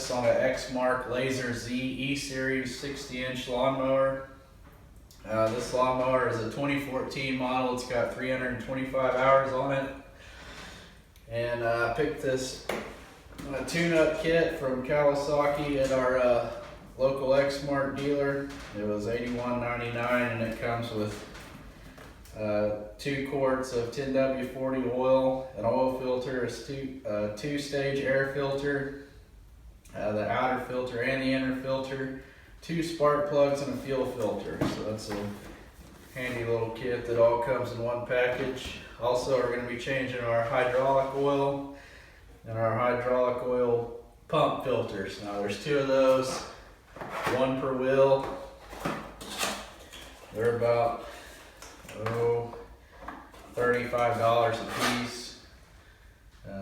this on an Exmark Lazer Z E-Series 60-inch lawnmower. This lawnmower is a 2014 model. It's got 325 hours on it. And I picked this tune-up kit from Kawasaki at our local Exmark dealer. It was $81.99, and it comes with 2 quarts of 10W40 oil, an oil filter, a two-stage air filter, the outer filter and the inner filter, 2 spark plugs, and a fuel filter. So that's a handy little kit that all comes in one package. Also, we're going to be changing our hydraulic oil and our hydraulic oil pump filters. Now there's 2 of those, 1 per wheel. They're about $35 a piece.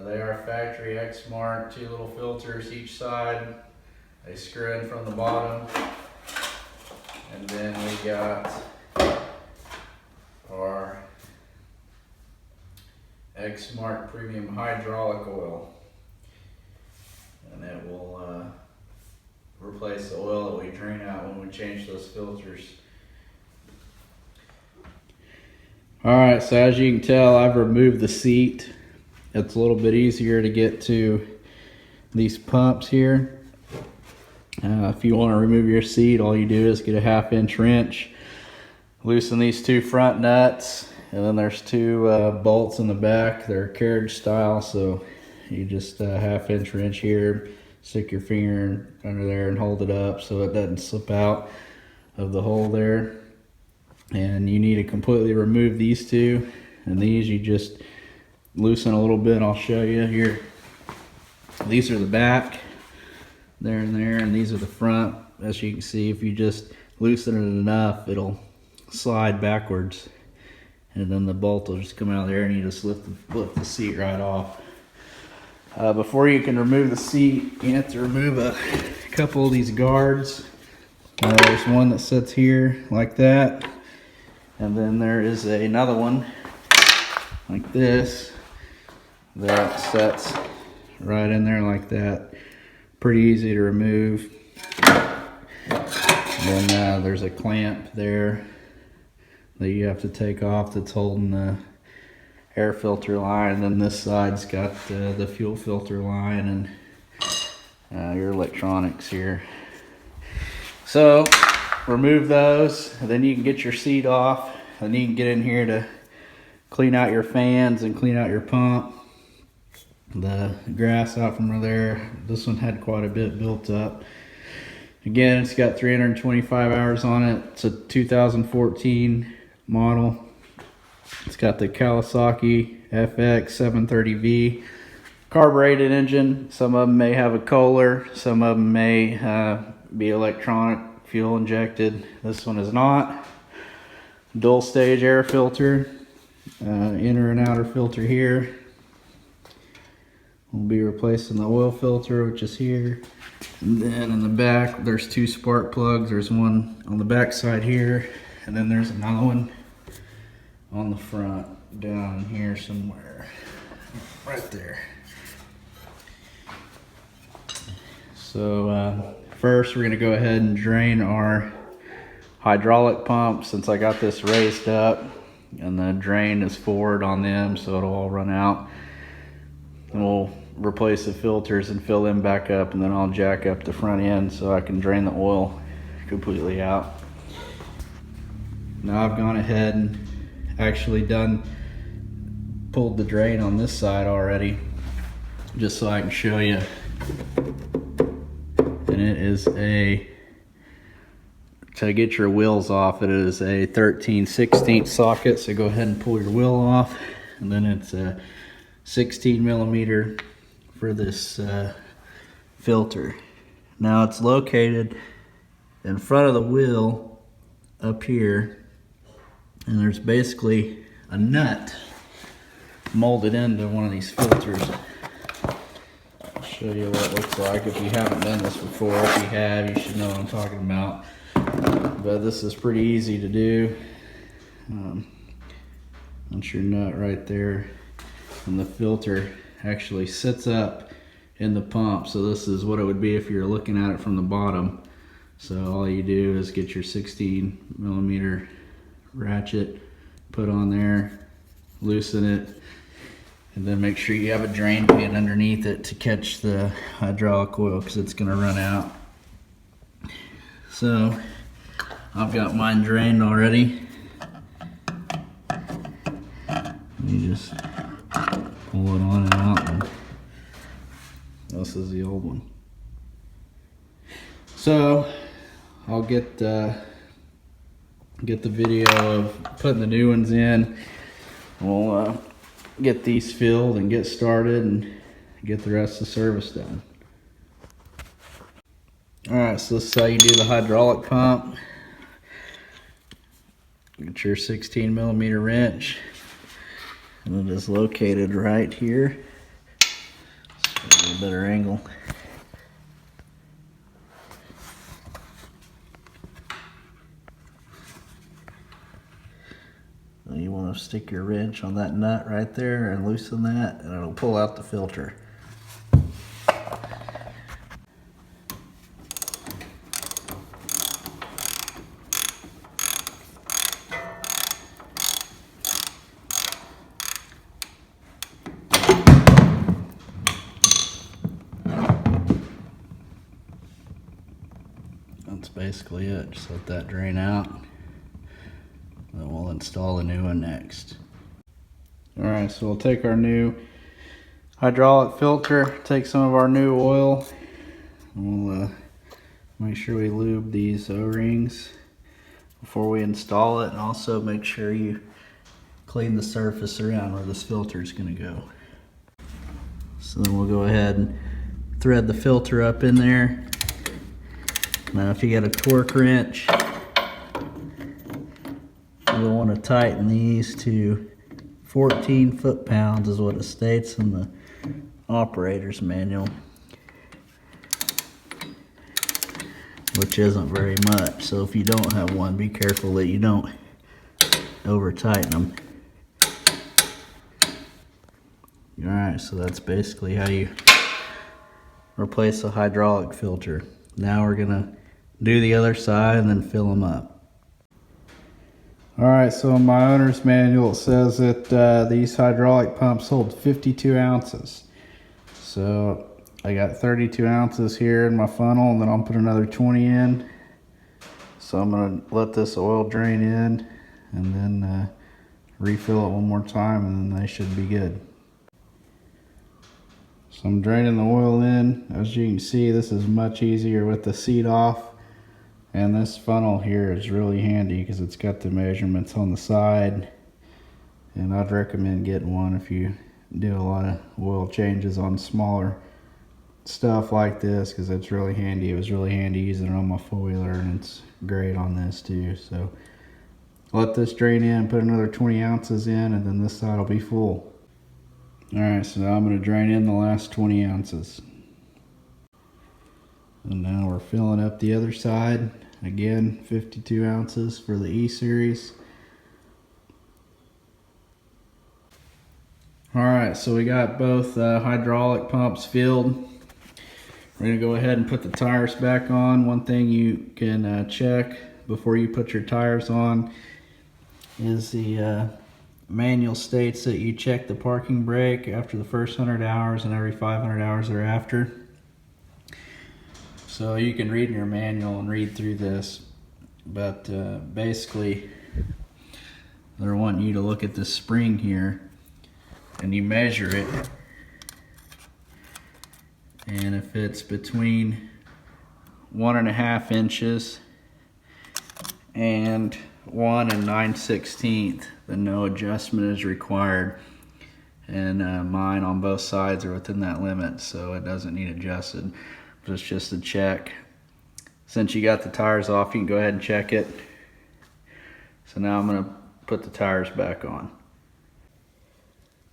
They are factory Exmark, 2 little filters each side. They screw in from the bottom. And then we got our Exmark Premium Hydraulic Oil. And it will replace the oil that we drain out when we change those filters. Alright, so as you can tell, I've removed the seat. It's a little bit easier to get to these pumps here. If you want to remove your seat, all you do is get a 1/2-inch wrench, loosen these 2 front nuts, and then there's 2 bolts in the back. They're carriage style, so you just 1/2-inch wrench here, stick your finger under there and hold it up so it doesn't slip out of the hole there. And you need to completely remove these 2, and these you just loosen a little bit. I'll show you here. These are the back, there and there, and these are the front. As you can see, if you just loosen it enough, it'll slide backwards, and then the bolt will just come out there, and you just lift the seat right off. Before you can remove the seat, you have to remove a couple of these guards. There's one that sits here like that. And then there is another one like this that sets right in there like that. Pretty easy to remove. And then there's a clamp there that you have to take off that's holding the air filter line. And then this side's got the fuel filter line and your electronics here. So remove those, and then you can get your seat off, and you can get in here to clean out your fans and clean out your pump. The grass out from there, this one had quite a bit built up. Again, it's got 325 hours on it. It's a 2014 model. It's got the Kawasaki FX 730V carbureted engine. Some of them may have a Kohler, some of them may be electronic fuel injected. This one is not. Dual stage air filter, inner and outer filter here. We'll be replacing the oil filter, which is here. And then in the back, there's 2 spark plugs. There's one on the back side here, and then there's another one on the front down here somewhere, right there. So first, we're going to go ahead and drain our hydraulic pump, since I got this raised up and the drain is forward on them, so it'll all run out. And we'll replace the filters and fill them back up, and then I'll jack up the front end so I can drain the oil completely out. Now I've gone ahead and actually pulled the drain on this side already, just so I can show you. And it is to get your wheels off, it is a 13/16 socket, so go ahead and pull your wheel off. And then it's a 16 millimeter for this filter. Now it's located in front of the wheel up here, and there's basically a nut molded into one of these filters. I'll show you what it looks like if you haven't done this before. If you have, you should know what I'm talking about. But this is pretty easy to do. That's your nut right there, and the filter actually sits up in the pump. So this is what it would be if you're looking at it from the bottom. So all you do is get your 16mm ratchet, put on there, loosen it, and then make sure you have a drain pan underneath it to catch the hydraulic oil, because it's going to run out. So I've got mine drained already. You just pull it on and out, and this is the old one. So I'll get the video of putting the new ones in. We'll get these filled and get started and get the rest of the service done. Alright, so this is how you do the hydraulic pump. Get your 16mm wrench, and it is located right here. Let's get a little better angle. You want to stick your wrench on that nut right there and loosen that, and it'll pull out the filter. That's basically it. Just let that drain out. Then we'll install a new one next. Alright, so we'll take our new hydraulic filter, take some of our new oil, and we'll make sure we lube these O-rings before we install it, and also make sure you clean the surface around where this filter is going to go. So then we'll go ahead and thread the filter up in there. Now if you got a torque wrench, you'll want to tighten these to 14 foot-pounds is what it states in the operator's manual, which isn't very much. So if you don't have one, be careful that you don't over tighten them. Alright, so that's basically how you replace a hydraulic filter. Now we're gonna do the other side and then fill them up. Alright, so in my owner's manual it says that these hydraulic pumps hold 52 ounces. So I got 32 ounces here in my funnel, and then I'll put another 20 in. So I'm going to let this oil drain in and then refill it one more time, and then they should be good. So I'm draining the oil in. As you can see, this is much easier with the seat off. And this funnel here is really handy because it's got the measurements on the side. And I'd recommend getting one if you do a lot of oil changes on smaller stuff like this, because it's really handy. It was really handy using it on my four-wheeler, and it's great on this too. So let this drain in, put another 20 ounces in, and then this side will be full. Alright, so now I'm going to drain in the last 20 ounces. And now we're filling up the other side. Again, 52 ounces for the E-Series. Alright, so we got both hydraulic pumps filled. We're going to go ahead and put the tires back on. One thing you can check before you put your tires on is the manual states that you check the parking brake after the first 100 hours and every 500 hours thereafter. So you can read in your manual and read through this, but basically they're wanting you to look at this spring here, and you measure it, and if it's between 1.5 inches and 1 9/16, then no adjustment is required. And mine on both sides are within that limit, so it doesn't need adjusted. But it's just a check. Since you got the tires off, you can go ahead and check it. So now I'm going to put the tires back on.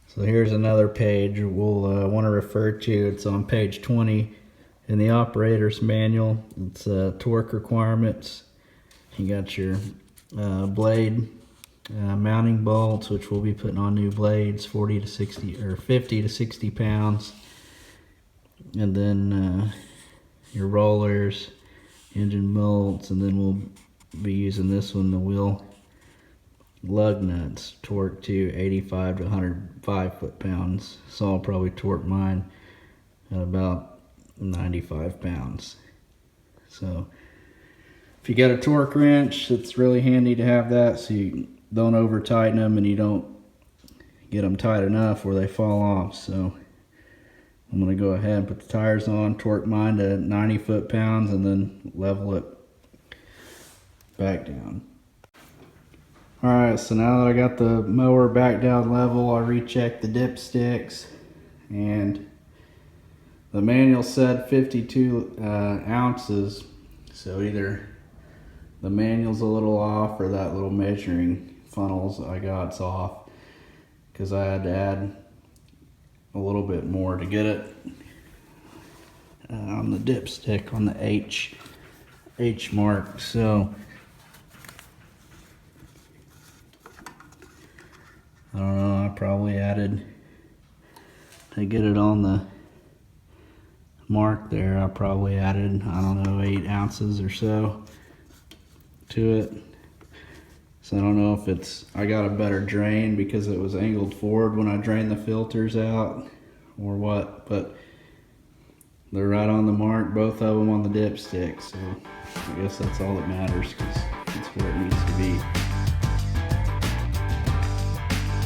So here's another page we'll want to refer to. It's on page 20 in the operator's manual. It's torque requirements. You got your blade mounting bolts, which we'll be putting on new blades, 40 to 60 or 50 to 60 pounds. and then your rollers, engine bolts, and then we'll be using this one, the wheel lug nuts, torque to 85 to 105 foot-pounds. So I'll probably torque mine at about 95 pounds. So if you got a torque wrench, it's really handy to have that, so you don't over tighten them and you don't get them tight enough where they fall off. So I'm going to go ahead and put the tires on, torque mine to 90 foot-pounds, and then level it back down. Alright, so now that I got the mower back down level, I rechecked the dipsticks, and the manual said 52 ounces, so either the manual's a little off or that little measuring funnels I got's off, because I had to add a little bit more to get it on the dipstick on the H mark. So I don't know, I probably added, to get it on the mark there, I probably added, I don't know, 8 ounces or so to it. So I don't know if it's, I got a better drain because it was angled forward when I drained the filters out or what, but they're right on the mark, both of them on the dipstick, so I guess that's all that matters, because it's where it needs to be.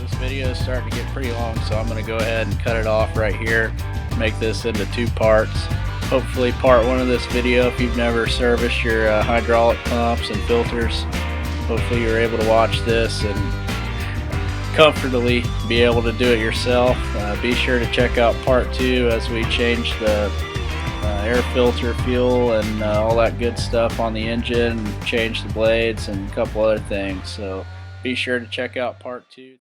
This video is starting to get pretty long, so I'm going to go ahead and cut it off right here, make this into 2 parts. Hopefully part 1 of this video, if you've never serviced your hydraulic pumps and filters, hopefully you're able to watch this and comfortably be able to do it yourself. Be sure to check out part 2 as we change the air filter fuel and all that good stuff on the engine, change the blades and a couple other things. So be sure to check out part 2.